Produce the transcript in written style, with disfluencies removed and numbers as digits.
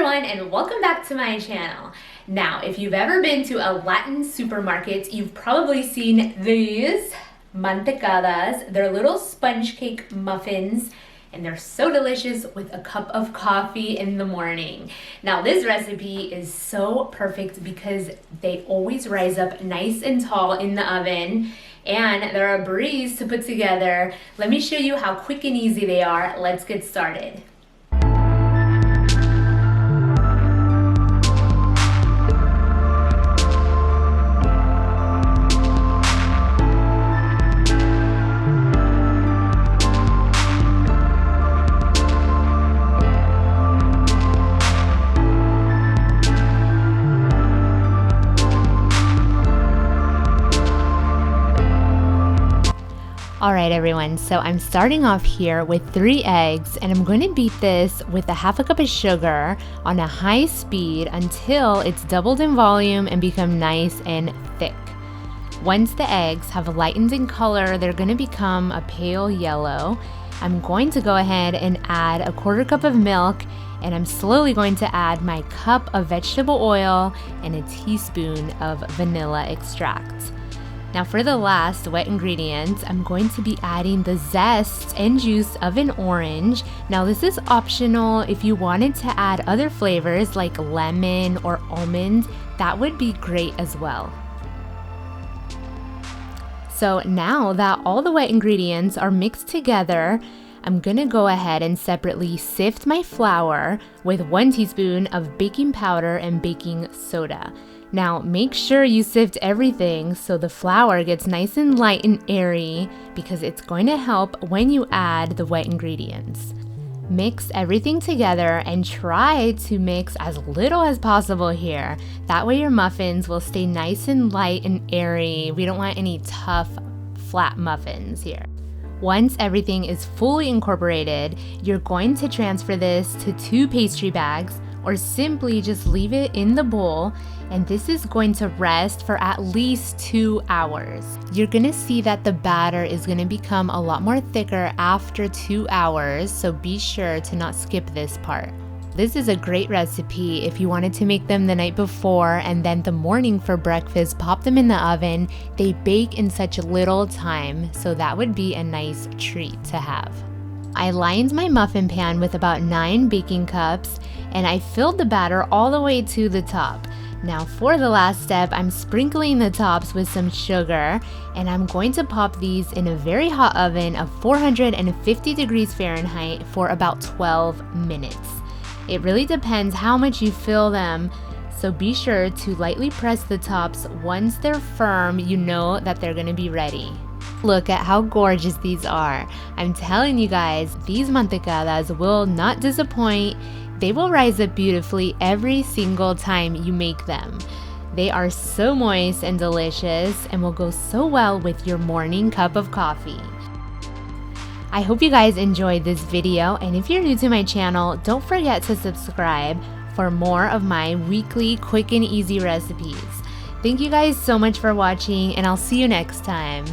everyone, and welcome back to my channel. Now, if you've ever been to a Latin supermarket, you've probably seen these Mantecadas. They're little sponge cake muffins, and they're so delicious with a cup of coffee in the morning. Now, this recipe is so perfect because they always rise up nice and tall in the oven, and they're a breeze to put together. Let me show you how quick and easy they are. Let's get started. Alright everyone, so I'm starting off here with 3 eggs, and I'm going to beat this with a half a cup of sugar on a high speed until it's doubled in volume and become nice and thick. Once the eggs have lightened in color, they're going to become a pale yellow. I'm going to go ahead and add a 1/4 cup of milk, and I'm slowly going to add my cup of vegetable oil and a teaspoon of vanilla extract. Now for the last wet ingredient, I'm going to be adding the zest and juice of an orange. Now this is optional. If you wanted to add other flavors like lemon or almond, that would be great as well. So now that all the wet ingredients are mixed together, I'm gonna go ahead and separately sift my flour with 1 teaspoon of baking powder and baking soda. Now make sure you sift everything so the flour gets nice and light and airy, because it's going to help when you add the wet ingredients. Mix everything together and try to mix as little as possible here. That way your muffins will stay nice and light and airy. We don't want any tough, flat muffins here. Once everything is fully incorporated, you're going to transfer this to 2 pastry bags, or simply just leave it in the bowl, and this is going to rest for at least 2 hours. You're gonna see that the batter is gonna become a lot more thicker after 2 hours, so be sure to not skip this part. This is a great recipe if you wanted to make them the night before and then the morning for breakfast, pop them in the oven. They bake in such little time, so that would be a nice treat to have. I lined my muffin pan with about 9 baking cups, and I filled the batter all the way to the top. Now for the last step, I'm sprinkling the tops with some sugar, and I'm going to pop these in a very hot oven of 450 degrees Fahrenheit for about 12 minutes. It really depends how much you fill them, so be sure to lightly press the tops. Once they're firm, you know that they're gonna be ready. Look at how gorgeous these are. I'm telling you guys, these mantecadas will not disappoint. They will rise up beautifully every single time you make them. They are so moist and delicious and will go so well with your morning cup of coffee. I hope you guys enjoyed this video, and if you're new to my channel, don't forget to subscribe for more of my weekly quick and easy recipes. Thank you guys so much for watching, and I'll see you next time.